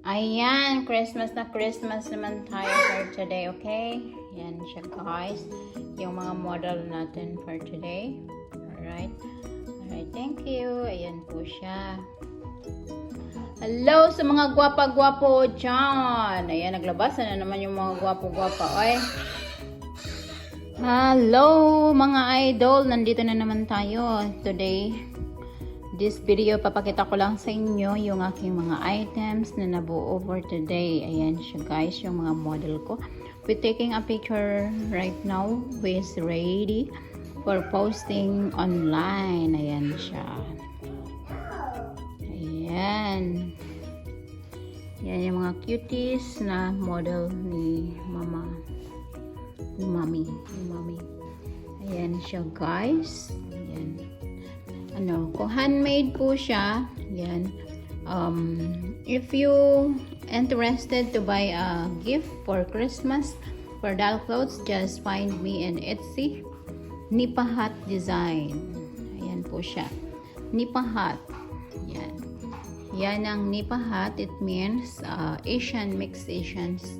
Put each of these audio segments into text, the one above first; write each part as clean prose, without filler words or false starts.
Ayan, Christmas naman tayo for today, okay? Yan siya guys. Yung mga model natin for today. Alright. Alright, thank you. Ayan po siya. Hello sa mga gwapa-gwapo dyan. Ayan, naglabas na naman yung mga gwapo-gwapa. Oy. Hello mga idol. Nandito na naman tayo today. This video, papakita ko lang sa inyo yung aking mga items na nabuo for today. Ayan siya guys, yung mga model ko. We're taking a picture right now. We're ready for posting online. Ayan siya. Ayan. Yan yung mga cuties na model ni mama. Ni mommy. Ayan siya guys. Ayan. Kung handmade po siya, yan. If you interested to buy a gift for Christmas for doll clothes, just find me in Etsy. Nipahat design. Ayan po siya. Nipahat. Yan. Yan ang nipahat. It means Asian, mixed Asians.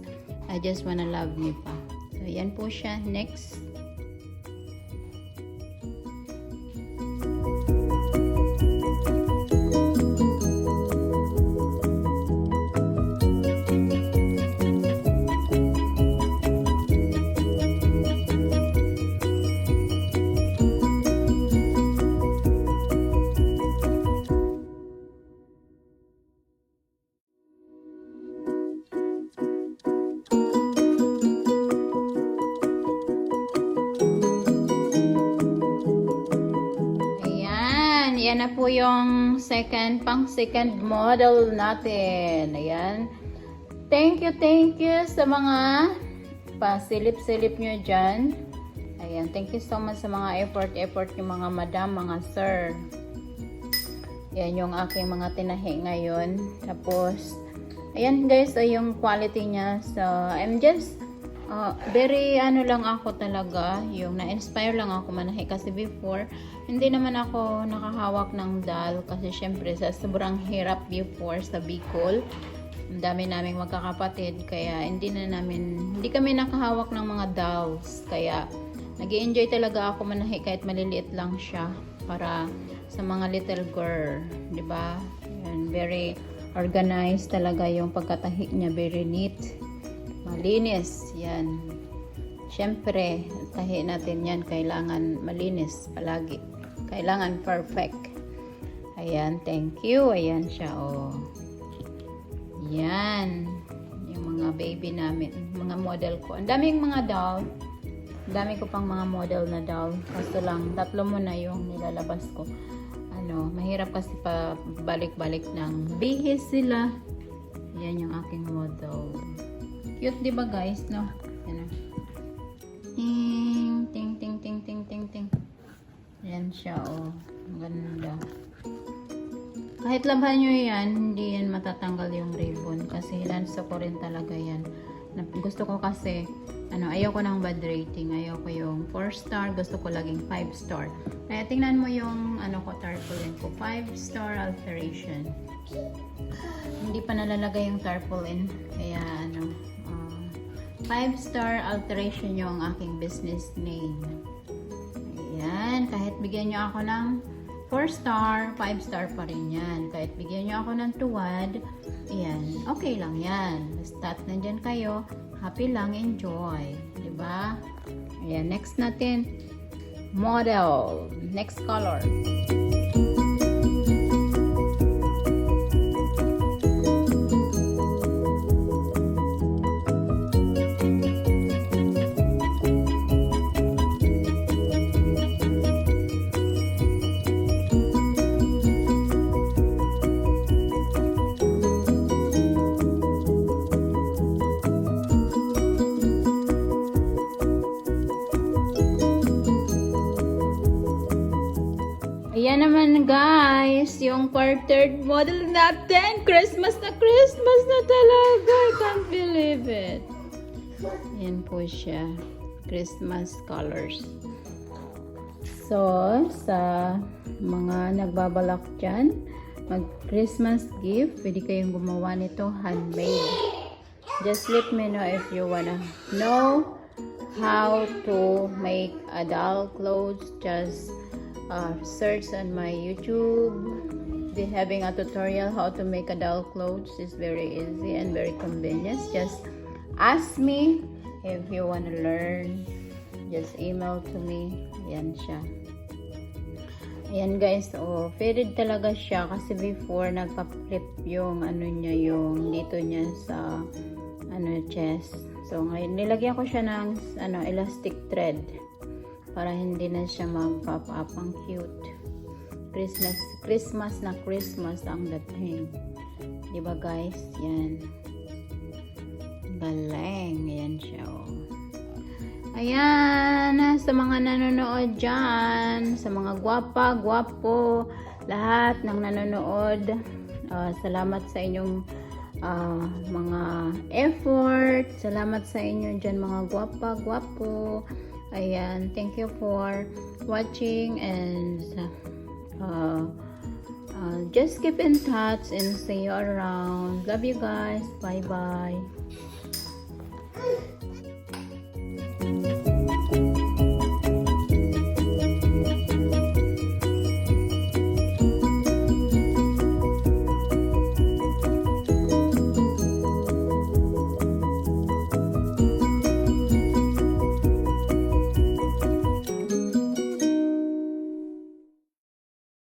I just wanna love nipa. So, yan po siya. Next. Yan na po yung second model natin. Ayan. Thank you sa mga pasilip-silip nyo dyan. Ayan. Thank you so much sa mga effort yung mga madam, mga sir. Yan yung aking mga tinahi ngayon. Tapos, ayan guys, ay yung quality niya. So, I'm just very lang ako talaga, yung na-inspire lang ako manahi kasi before hindi naman ako nakahawak ng doll kasi syempre sa sobrang hirap before sa Bicol, ang dami naming magkakapatid kaya hindi kami nakahawak ng mga dolls, kaya nag-i-enjoy talaga ako manahi kahit maliliit lang siya para sa mga little girl, di ba? Very organized talaga yung pagkatahi niya, very neat. Malinis, yan. Siyempre, tahi natin yan, kailangan malinis palagi. Kailangan perfect. Ayan, thank you. Ayan siya, oh. Yan. Yung mga baby namin, mga model ko. Ang daming mga doll. Ang dami ko pang mga model na doll. Kaso lang, 3 muna yung nilalabas ko. Mahirap kasi pa balik-balik ng bihis sila. Yan yung aking model. Cute, di ba guys, no? Yan. Ting. Yan siya, oh. Maganda. Kahit laban nyo yan, hindi yan matatanggal yung ribbon. Kasi lanso ko rin talaga yan. Gusto ko kasi, ayoko ng bad rating. Ayoko yung 4 star. Gusto ko laging 5 star. Kaya tingnan mo yung, tarpaulin ko. 5 star alteration. Hindi pa nalalagay yung tarpaulin. Kaya, 5 star alteration yung aking business name. Ayan. Kahit bigyan nyo ako ng 4 star, 5 star pa rin yan. Kahit bigyan nyo ako ng tuwad, ayan. Okay lang yan. Basta't nandyan kayo, happy lang, enjoy. Diba? Ayan. Next natin, model. Next color. Ayan naman guys, yung quartered model natin. Christmas na talaga. I can't believe it. Ayan po siya. Christmas colors. So, sa mga nagbabalak dyan, mag-Christmas gift, pwede kayong gumawa nito handmade. Just let me know if you wanna know how to make a doll clothes. Just search on my YouTube. They're having a tutorial how to make a doll clothes. It's very easy and very convenient. Just ask me if you wanna learn. Just email to me. Yan siya. Ayan guys, faded talaga siya kasi before nagpa-flip yung ano niya, yung dito niya sa chest. So ngayon nilagyan ko siya ng elastic thread para hindi na siya mag-pop up. Ang cute. Christmas ang dating. 'Di ba guys? Yan. Galing. Ayan siya. Ayan, sa mga nanonood dyan, sa mga gwapa, gwapo, lahat ng nanonood, salamat sa inyong mga effort, salamat sa inyo dyan mga gwapa, gwapo. Ayan, thank you for watching and just keep in touch and see you around. Love you guys. Bye bye.